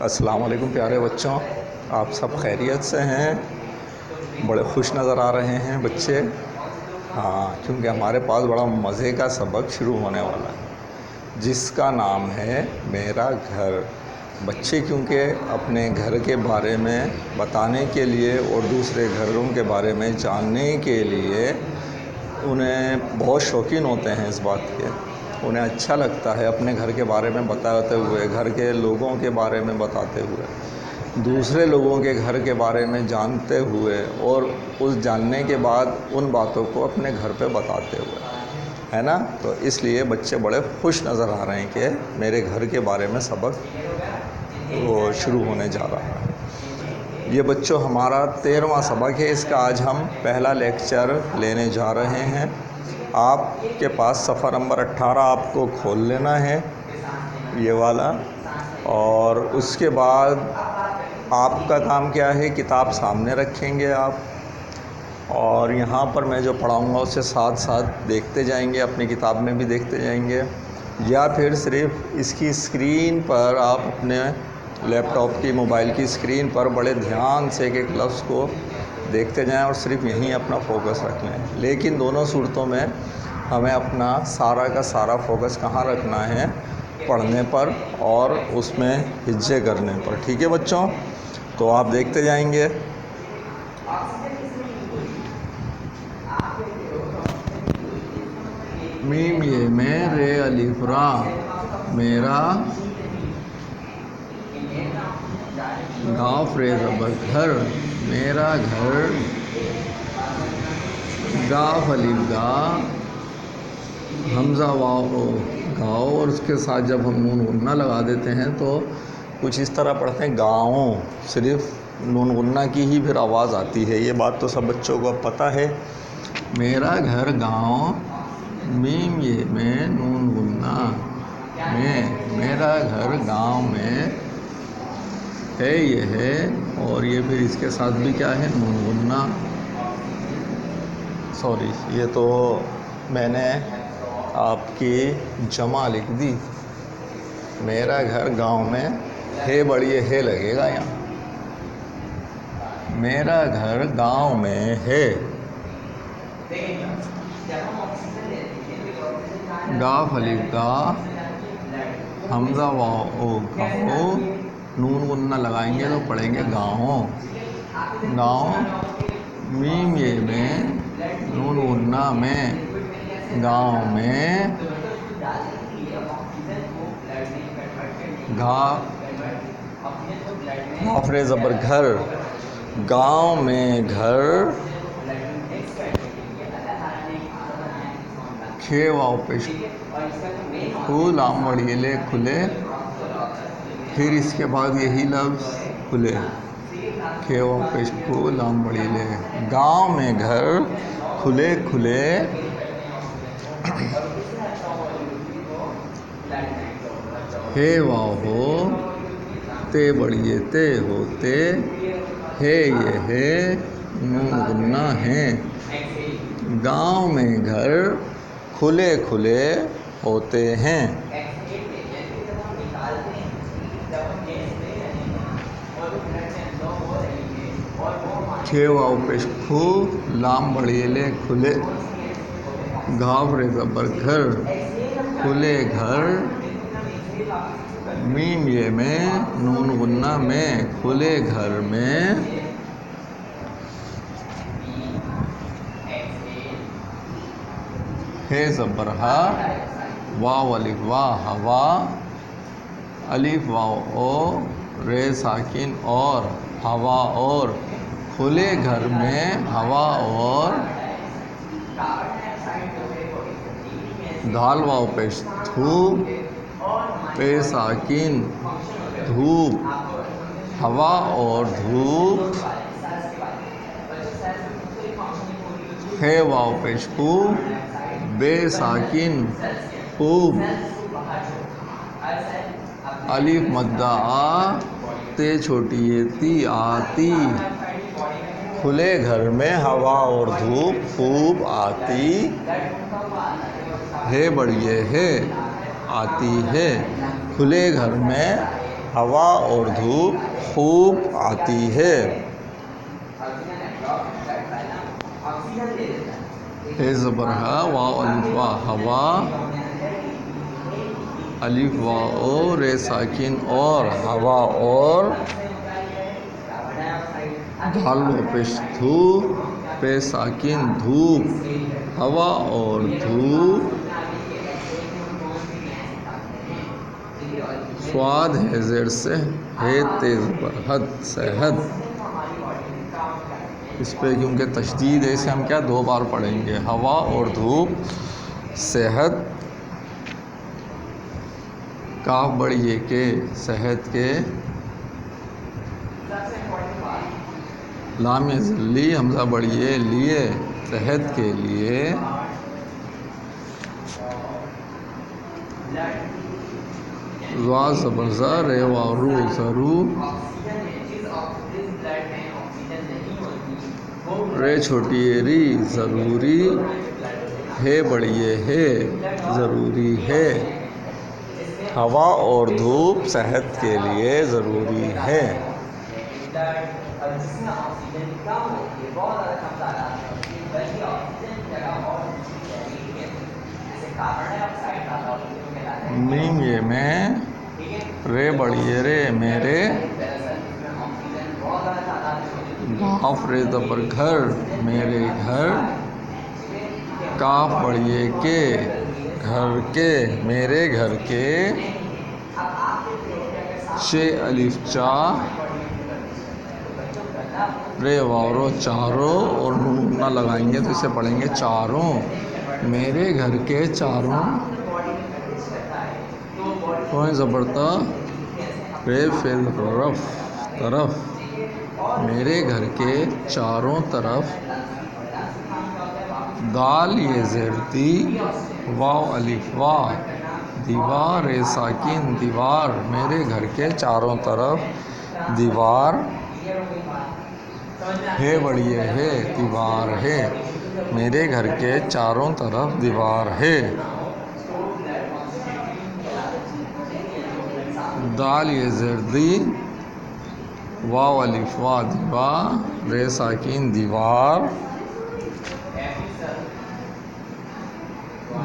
अस्सलाम वालेकुम प्यारे बच्चों, आप सब खैरियत से हैं? बड़े खुश नज़र आ रहे हैं बच्चे। हाँ, क्योंकि हमारे पास बड़ा मज़े का सबक शुरू होने वाला है जिसका नाम है मेरा घर। बच्चे क्योंकि अपने घर के बारे में बताने के लिए और दूसरे घरों के बारे में जानने के लिए उन्हें बहुत शौकीन होते हैं इस बात के। उन्हें अच्छा लगता है अपने घर के बारे में बताते हुए, घर के लोगों के बारे में बताते हुए, दूसरे लोगों के घर के बारे में जानते हुए और उस जानने के बाद उन बातों को अपने घर पे बताते हुए, है ना। तो इसलिए बच्चे बड़े खुश नज़र आ रहे हैं कि मेरे घर के बारे में सबक वो शुरू होने जा रहा है। ये बच्चों हमारा 13वां सबक है। इसका आज हम पहला लेक्चर लेने जा रहे हैं। आपके पास सफ़ा नंबर 18 आपको खोल लेना है, ये वाला। और उसके बाद आपका काम क्या है, किताब सामने रखेंगे आप, और यहाँ पर मैं जो पढ़ाऊँगा उससे साथ साथ देखते जाएंगे, अपनी किताब में भी देखते जाएंगे, या फिर सिर्फ इसकी स्क्रीन पर आप अपने लैपटॉप की, मोबाइल की स्क्रीन पर बड़े ध्यान से एक एक लफ्ज़ को देखते जाएं और सिर्फ यहीं अपना फोकस रख लें। लेकिन दोनों सूरतों में हमें अपना सारा का सारा फोकस कहाँ रखना है, पढ़ने पर और उसमें हिज्जे करने पर। ठीक है बच्चों, तो आप देखते जाएंगे। मीम ये में रे अलिफ रा, मेरा गाँव रे ज़बर घर, मेरा घर, गाफ अलिफ गा, हमज़ा वाव गाँव, और उसके साथ जब हम नून गुन्ना लगा देते हैं तो कुछ इस तरह पढ़ते हैं गाँव, सिर्फ नून गुन्ना की ही फिर आवाज़ आती है। ये बात तो सब बच्चों को अब पता है। मेरा घर गाँव, मीम ये में नून गुन्ना में, मेरा घर गाँव में है, ये है, और ये फिर इसके साथ भी क्या है, नून गुन्ना। सॉरी, ये तो मैंने आपकी जमा लिख दी। मेरा घर गांव में है, बड़ी है लगेगा यहाँ। मेरा घर गांव में है, गाफ अलिफ गा, हमज़ा वाओ गाँव, नून गुन्ना लगाएंगे तो पढ़ेंगे गाँव। गाँव, मीम ये में नून गुन्ना में, गाँव में, गाफ रे ज़बर घर, गाँव में घर, खे वाव पेश खुल आमड़िले खुले, फिर इसके बाद यही लफ्ज़ खुले, खे वाव पेश खुल आमड़िले, गाँव में घर खुले खुले, हे वाव हो, ते बड़िए ते होते, है ये है, नून गुन्ना है, गाँव में घर खुले खुले होते हैं। खे वाव पेश खू, लाम बड़ीले खुले, घाव रे ज़बर घर, खुले घर, मीम ये में नून गुन्ना में, खुले घर में, हे ज़बर हा, वाव अलिफ वाह हवा, अलिफ वाव ओ, रे साकिन और, हवा और, खुले घर में हवा और, धाल वाव पेश थू, पे साकिन धूप, हवा और धूप, है वाव पेश कू, बे साकिन खूब, अलिफ मद्दा आ, ते छोटी ये ती आती, खुले घर में हवा और धूप खूब आती, है बड़िए है आती है, खुले घर में हवा और धूप खूब आती है। हे ज़बर हा वाव अलिफ वा, हवा अलिफ वा ओ रे साकिन और, हवा और दाल व पेश धू पे साकिन धूप, हवा और धूप। स्वाद है ज़ेर से, है तेज़ बरहद सेहद। इस पे क्योंकि तशदीद है इसे हम क्या 2 बार पढ़ेंगे। हवा और धूप सेहत, काफ बढ़िए के सेहत के, लाम ज़िल्ली हमजा बढ़िए लिए सेहत के लिए, ज़ा ज़बरज़ा रे वारू ज़रू, रे छोटी री ज़रूरी, है बढ़िए है ज़रूरी है। हवा और धूप सेहत के लिए ज़रूरी है। मीम ये में, रे बढ़िए रे मेरे, गाफ रे ज़बर घर मेरे घर, काफ बढ़िए के घर के मेरे घर के, शे अलिफ चा रे वारो चारों, और नून ना लगाएंगे तो इसे पढ़ेंगे चारों, मेरे घर के चारों, कोई ज़बरता रे फिल रफ तरफ, मेरे घर के चारों तरफ, दाल ये ज़ेरती वाव अलिफ वा, दीवार ए साकिन दीवार, मेरे घर के चारों तरफ दीवार, है बढ़िए है दीवार है, मेरे घर के चारों तरफ दीवार है। दाल ये ज़ेरदी वाव अलिफ वा, दीवार रे साकिन दीवार,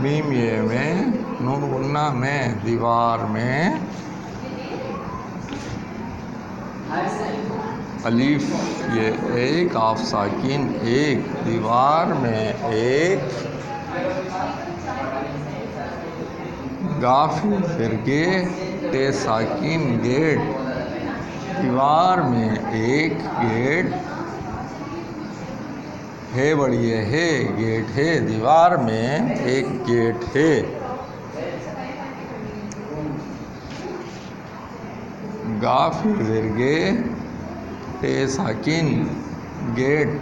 मीम ये में, नून गुन्ना में दीवार में, अलीफ ये एक, काफ साकिन एक, दीवार में एक, गाफ फिरगे टे साकिन गेट, दीवार में एक गेट, है बढ़िए है गेट है, दीवार में एक गेट है। गाफ ज़िरगे टे साकिन गेट,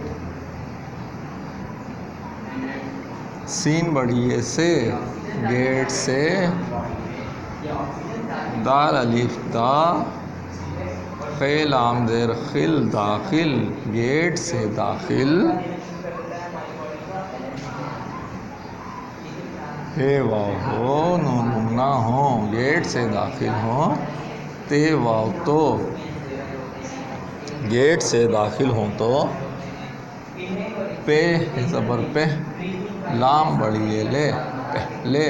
सीन बढ़िए से गेट से, दाल अलिफ दा ख़ैल आमदेर खिल दाखिल, गेट से दाखिल, हे वाव हो नून ना हो गेट से दाखिल हो, ते वाव तो गेट से दाखिल हो तो, पे ज़बर पे लाम बढ़िए ले पहले,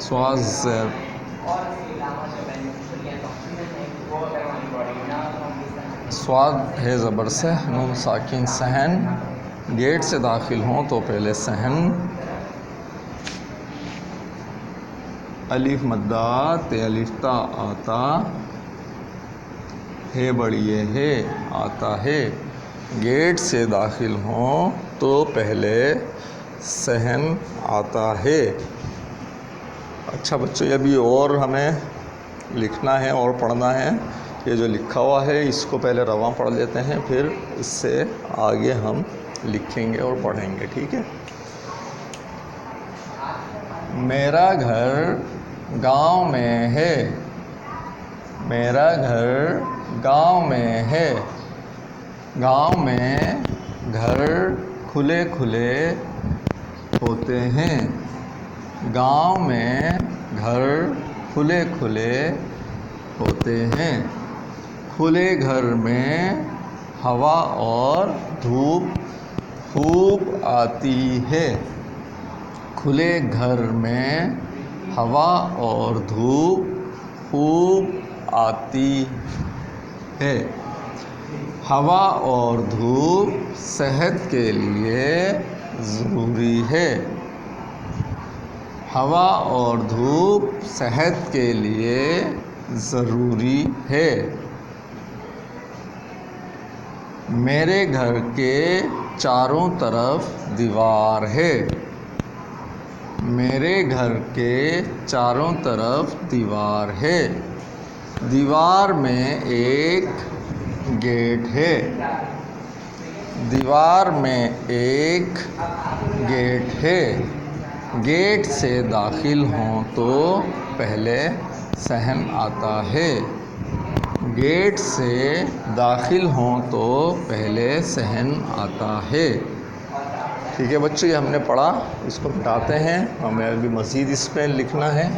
स्वाज़ स्वाद है ज़बर से, नून साकिन सहन, गेट से दाखिल हों तो पहले सहन, अलिफ मद्दा ते अलिफ्ता आता, है बढ़िए है आता है, गेट से दाखिल हों तो पहले सहन आता है। अच्छा बच्चों, ये भी और हमें लिखना है और पढ़ना है। ये जो लिखा हुआ है इसको पहले रवां पढ़ लेते हैं, फिर इससे आगे हम लिखेंगे और पढ़ेंगे, ठीक है। मेरा घर गांव में है, मेरा घर गांव में है, गांव में घर खुले खुले होते हैं, गांव में घर खुले खुले होते हैं। खुले घर में हवा और धूप खूब आती है। खुले घर में हवा और धूप खूब आती है। हवा और धूप सेहत के लिए ज़रूरी है। हवा और धूप सेहत के लिए ज़रूरी है। मेरे घर के चारों तरफ दीवार है। मेरे घर के चारों तरफ दीवार है। दीवार में एक गेट है। दीवार में एक गेट है। गेट से दाखिल हों तो पहले सहन आता है। गेट से दाखिल हों तो पहले सहन आता है। ठीक है बच्चों, ये हमने पढ़ा, इसको मिटाते हैं, हमें अभी मज़ीद इस पर लिखना है।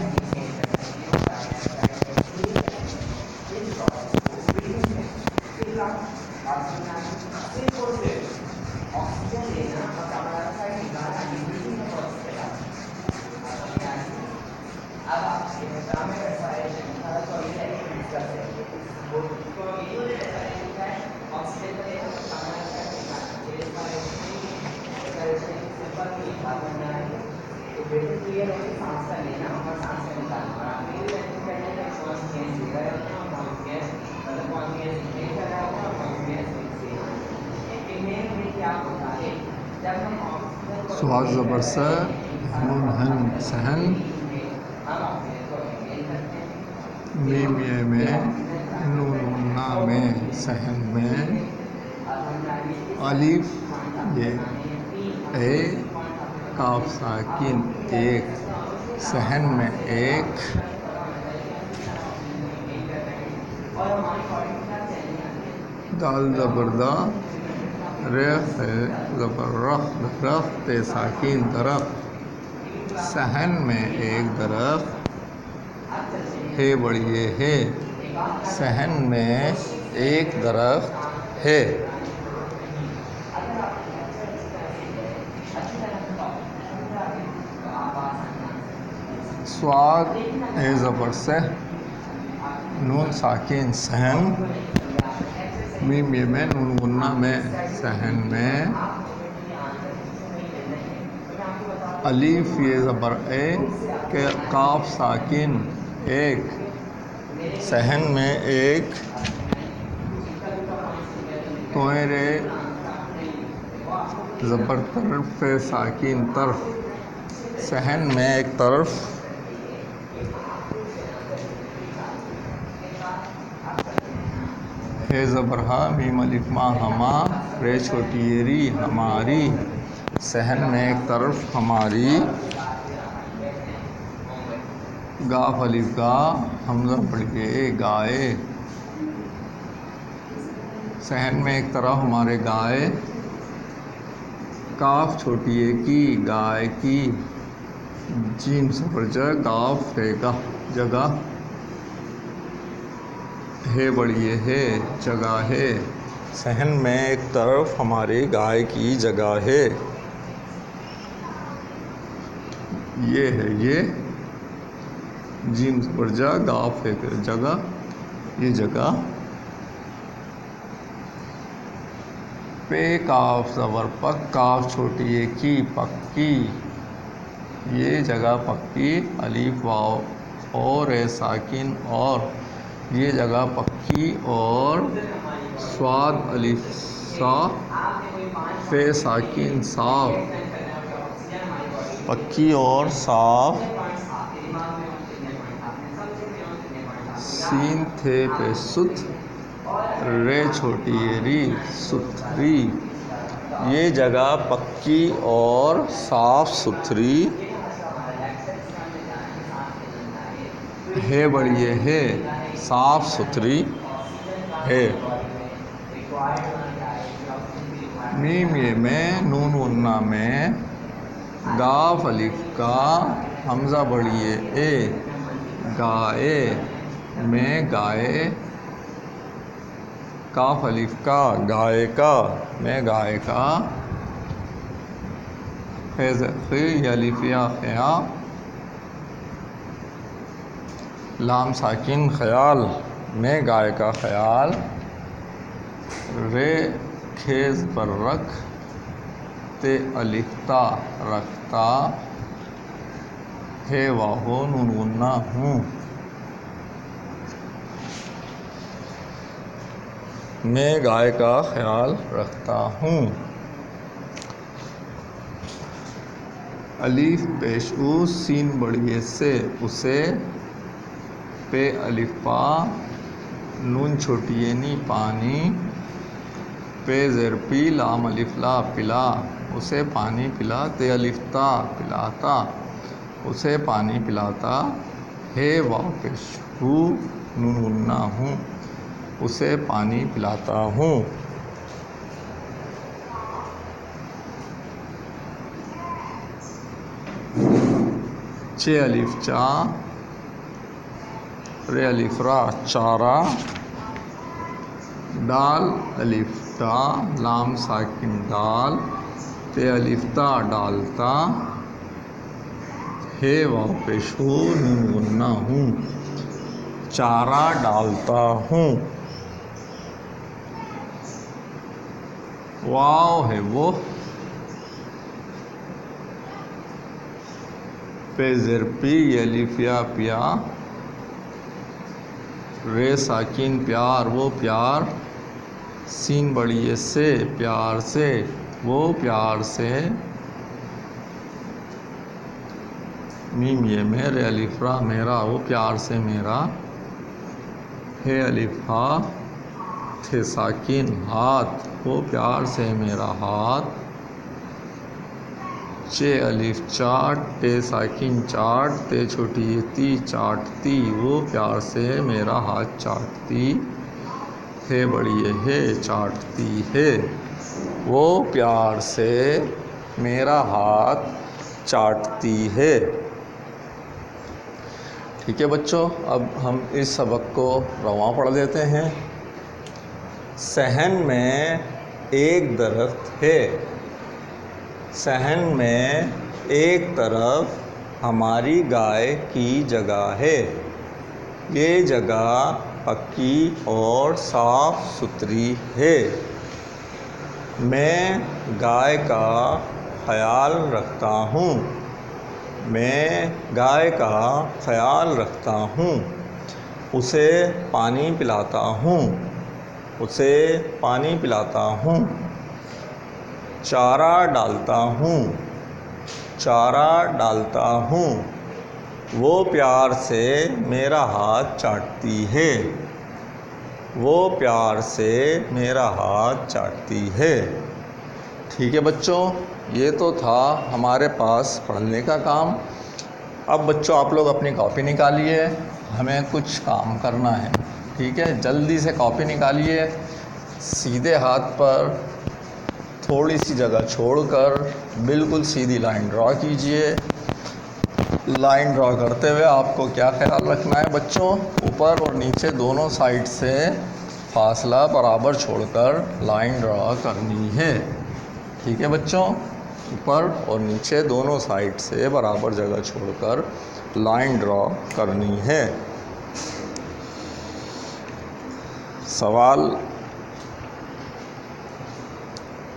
स्वाद ज़बर से नून हन सहन, मीम ये में नून ना में सहन में, अलिफ ये ए काफ साकिन एक सहन में एक, दाल ज़बरदा रेफ ज़बर रख ते साकिन दरख्त सहन में एक दरख्त है बढ़िए है। सहन में एक दरख्त है। स्वाद ए ज़बर से नून साकिन सहन, मीम ये में नून गुन्ना में सहन में, अलीफ ये ज़बर ए के काफ साकिन एक सहन में एक, तोरे ज़बर तरफ साकिन तरफ सहन में एक तरफ, है ज़बर हा मीम अलिफ मा हमा रे छोटी री हमारी सहन में एक तरफ हमारी, गाफ अलिफ गा हमज़ा बढ़िए गाए सहन में एक तरफ हमारे गाय, काफ छोटी ए की गाय की, जीम सफर ज गाफ है जगह, है बढ़िए है जगह है। सहन में एक तरफ हमारी गाय की जगह है। ये है ये, जीम पर जा गाफ है जगह, ये जगह। पे काफ ज़बर पक काफ छोटी ए की पक्की, ये जगह पक्की, अलीफ वाव और ए साकिन और, ये जगह पक्की और, स्वाद अलिफ सा फे साकिन साफ, पक्की और साफ, सीन थे पे सुथ रे छोटी री सुथरी, ये जगह पक्की और साफ सुथरी है बढ़िए है, साफ सुथरी है। मीम ये में नून उन्ना में गाफ अलिफ का हमज़ा बढ़िए ए, गाए, में गाए, काफ अलिफ का, गाय का, में गाय का, खी अलिफिया खया, लाम साकिन ख्याल, में गाय का ख्याल, रे खेज पर रख, ते अलिफ्ता रखता, हे वाहो नून गुन्ना हूँ, मैं गाय का ख्याल रखता हूँ। अलीफ पेशू सीन बढ़िए से उसे, पे अलिफा नून छोटी नी पानी, पे ज़ेरपी लाम अलिफला पिला, उसे पानी पिला, ते अलिफ्ता पिलाता, उसे पानी पिलाता, हे वाव पेशू नून गुन्ना हूँ, उसे पानी पिलाता हूँ। चे अलिफ चा, रे अलिफ रा चारा, डाल अलिफ टा लाम साकिन डाल, ते अलिफ्ता डालता, हे वाव पेशू नून गुन्ना हूँ, चारा डालता हूँ। वाव है वो, पे ज़ेरपी अलिफिया पिया, रे साकिन प्यार वो प्यार, सीन बढ़िए से प्यार से वो प्यार से, मीम ये मेरे अलिफ्रा मेरा वो प्यार से मेरा, हे अलिफा थे साकिन हाथ वो प्यार से मेरा हाथ, चे अलिफ चाट टे साकिन चाट, ते छोटी ती चाटती वो प्यार से मेरा हाथ चाटती, हे बड़ी है चाटती है वो प्यार से मेरा हाथ चाटती है। ठीक है बच्चों, अब हम इस सबक को रवां पढ़ लेते हैं। सहन में एक दरख्त है, सहन में एक तरफ हमारी गाय की जगह है, ये जगह पक्की और साफ सुथरी है, मैं गाय का ख्याल रखता हूँ, मैं गाय का ख्याल रखता हूँ, उसे पानी पिलाता हूँ, उसे पानी पिलाता हूँ, चारा डालता हूँ, चारा डालता हूँ, वो प्यार से मेरा हाथ चाटती है, वो प्यार से मेरा हाथ चाटती है। ठीक है बच्चों, ये तो था हमारे पास पढ़ने का काम। अब बच्चों आप लोग अपनी कॉपी निकालिए, हमें कुछ काम करना है। ठीक है, जल्दी से कॉपी निकालिए, सीधे हाथ पर थोड़ी सी जगह छोड़कर बिल्कुल सीधी लाइन ड्रॉ कीजिए। लाइन ड्रॉ करते हुए आपको क्या ख्याल रखना है बच्चों, ऊपर और नीचे दोनों साइड से फासला बराबर छोड़कर लाइन ड्रॉ करनी है। ठीक है बच्चों, ऊपर और नीचे दोनों साइड से बराबर जगह छोड़कर लाइन ड्रॉ करनी है। सवाल,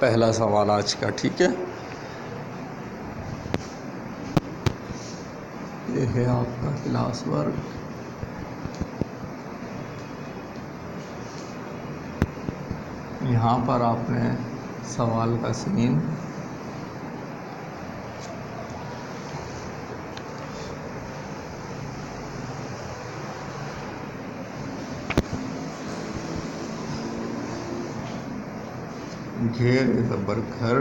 पहला सवाल आज का, ठीक है, ये है आपका क्लास वर्क। यहाँ पर आपने सवाल का सीन घेर ज़बर घर,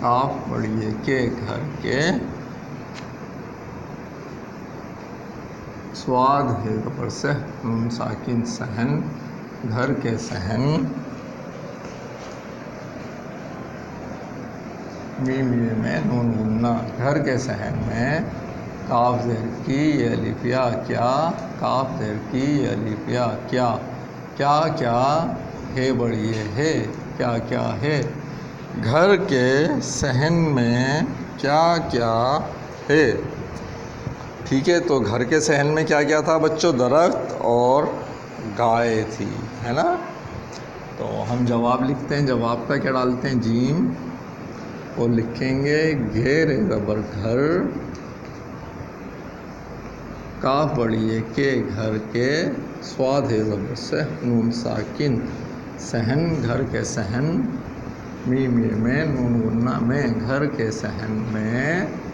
काफ बढ़िए के घर के, स्वाद है ज़बर से नून साकिन सहन घर के सहन, मीम ये में नून गुन्ना, घर के सहन में काफ ज़ेर की ये अलिफ या क्या, काफ ज़ेर की ये अलिफ या क्या, क्या क्या है बढ़िए है, क्या क्या है, घर के सहन में क्या क्या है। ठीक है, तो घर के सहन में क्या क्या था बच्चों? दरख्त और गाय थी, है ना। तो हम जवाब लिखते हैं, जवाब का क्या डालते हैं? जीम, और लिखेंगे घेर ज़बर घर, काफ बड़ी के घर के, स्वाद है ज़बर से नून साकिन, सहन घर के सहन, मीम ये में नून गुन्ना में, घर के सहन में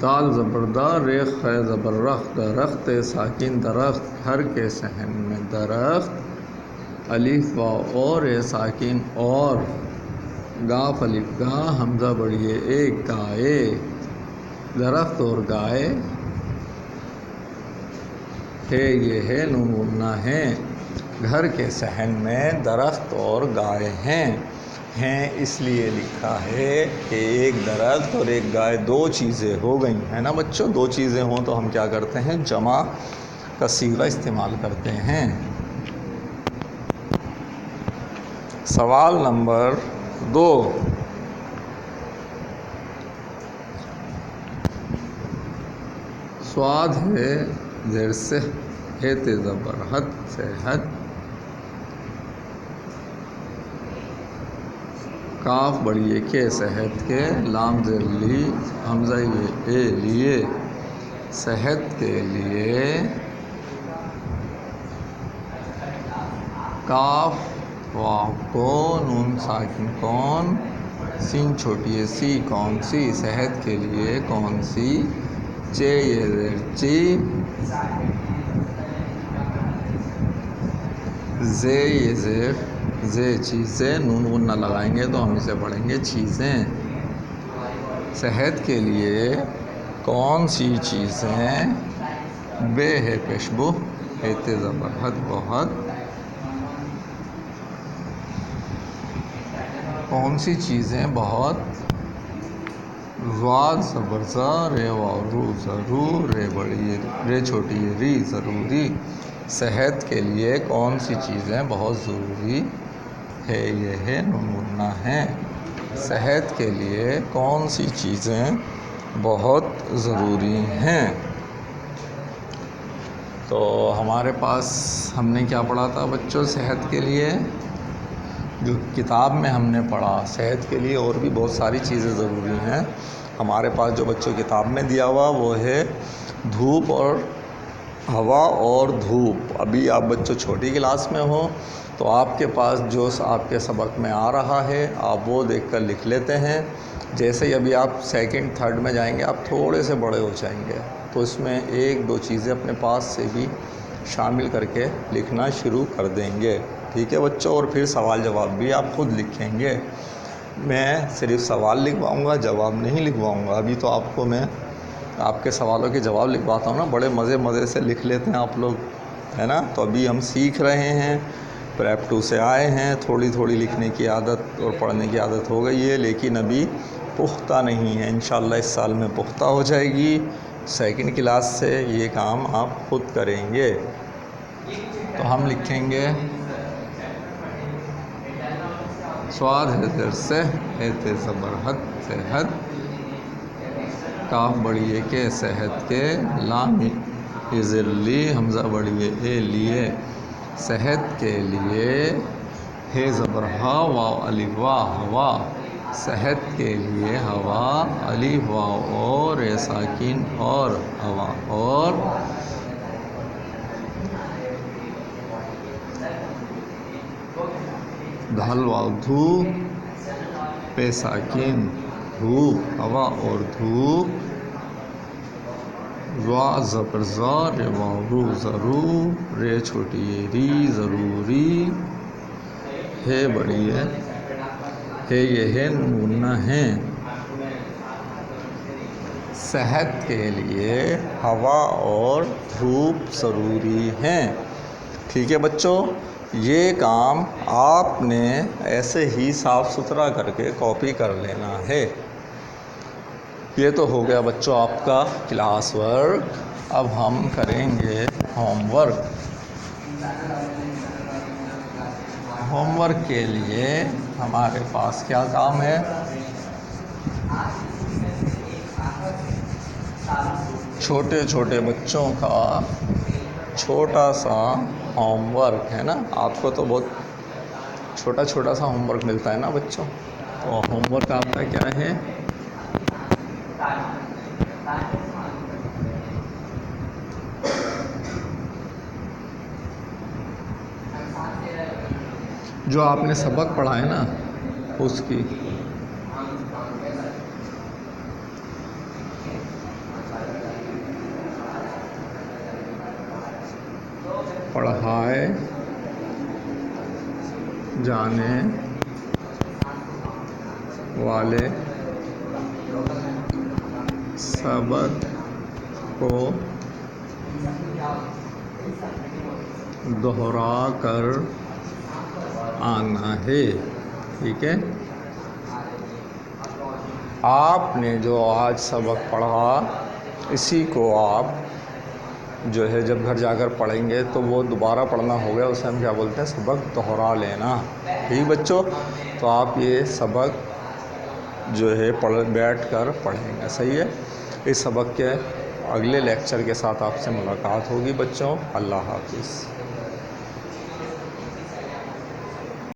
दाल ज़बरदार रे ख़ै ज़बर रख, दरख्त साकिन दरख्त, घर के सहन में दरख्त, अलिफ वाव और ए साकिन और, गाफ अलिफ गा हमज़ा बढ़िए एक, गाए, दरख्त और गाय, है ये है नून गुन्ना है, घर के सहन में दरख्त और गाय हैं इसलिए लिखा है कि एक दरख्त और एक गाय दो चीज़ें हो गई, है ना बच्चों। दो चीज़ें हों तो हम क्या करते हैं? जमा का सीगा इस्तेमाल करते हैं। सवाल नंबर 2, स्वाद है ज़ेर से है ते ज़बर हद, सेहत, काफ बड़ी के सेहत के, लाम ज़ेर ली हमज़ा ये ए लिए, सेहत के लिए, काफ वाव को नून साकिन कौन, सीन छोटी है सी कौन सी, सेहत के लिए कौन सी, चे ये ज़ेर ची, जे ये ज़ेर जे चीज़ें, नून गुन्ना लगाएंगे तो हम इसे पढ़ेंगे चीज़ें, सेहत के लिए कौन सी चीज़ें, बे है पेशबो, हेते ज़बरहत बहुत, कौन सी चीज़ें बहुत, ज़ाद ज़बरज़ा रे वारू ज़रूर, रे बड़ी रे छोटी री ज़रूरी, सेहत के लिए कौन सी चीज़ें बहुत ज़रूरी है, ये है नून गुन्ना है, सेहत के लिए कौन सी चीज़ें बहुत ज़रूरी हैं। तो हमारे पास हमने क्या पढ़ा था बच्चों? सेहत के लिए जो किताब में हमने पढ़ा, सेहत के लिए और भी बहुत सारी चीज़ें ज़रूरी हैं। हमारे पास जो बच्चों किताब में दिया हुआ वो है धूप और हवा और धूप। अभी आप बच्चों छोटी क्लास में हो तो आपके पास जो आपके सबक में आ रहा है आप वो देखकर लिख लेते हैं। जैसे ही अभी आप सेकंड थर्ड में जाएंगे आप थोड़े से बड़े हो जाएंगे तो इसमें एक दो चीज़ें अपने पास से भी शामिल करके लिखना शुरू कर देंगे। ठीक है बच्चों, और फिर सवाल जवाब भी आप खुद लिखेंगे। मैं सिर्फ सवाल लिखवाऊंगा, जवाब नहीं लिखवाऊंगा। अभी तो आपको मैं आपके सवालों के जवाब लिखवाता हूँ ना, बड़े मज़े से लिख लेते हैं आप लोग, है ना। तो अभी हम सीख रहे हैं, प्रेप 2 से आए हैं, थोड़ी थोड़ी लिखने की आदत और पढ़ने की आदत हो गई है, लेकिन अभी पुख्ता नहीं है। इंशाल्लाह इस साल में पुख्ता हो जाएगी। सेकंड क्लास से ये काम आप खुद करेंगे। तो हम लिखेंगे स्वाद है ज़ेर से हेते ज़बर हद, सेहत, काफ बड़ी के सेहत के, लाम इज़ली हमज़ा बड़ी ए लिए, सेहत के लिए, हे ज़बर हा वाव अलिफ वा हवा, सेहत के लिए हवा, अलिफ वाव और ए साकिन और हवा, और धल वाव धूप, पे साकिन धूप, हवा और धूप, ज़ा ज़बर ज़ा रे वारू ज़रूर, रे छोटी ये री ज़रूरी, है बड़ी है ये है नूना है। सेहत के लिए हवा और धूप ज़रूरी हैं। ठीक है बच्चों, ये काम आपने ऐसे ही साफ सुथरा करके कॉपी कर लेना है। ये तो हो गया बच्चों आपका क्लास वर्क। अब हम करेंगे होमवर्क। होमवर्क के लिए हमारे पास क्या काम है? छोटे छोटे बच्चों का छोटा सा होमवर्क है ना। आपको तो बहुत छोटा छोटा सा होमवर्क मिलता है ना बच्चों। तो होमवर्क आपका क्या है? जो आपने सबक पढ़ा है ना उसकी पढ़ाए जाने वाले सबक को दोहरा कर आना है। ठीक है। आपने जो आज सबक पढ़ा इसी को आप जो है जब घर जाकर पढ़ेंगे तो वो दोबारा पढ़ना हो गया, उसे हम क्या बोलते हैं? सबक दोहरा लेना। ठीक बच्चों, तो आप ये सबक जो है बैठ कर पढ़ेंगे। सही है। इस सबक के अगले लेक्चर के साथ आपसे मुलाकात होगी बच्चों। अल्लाह हाफिज़।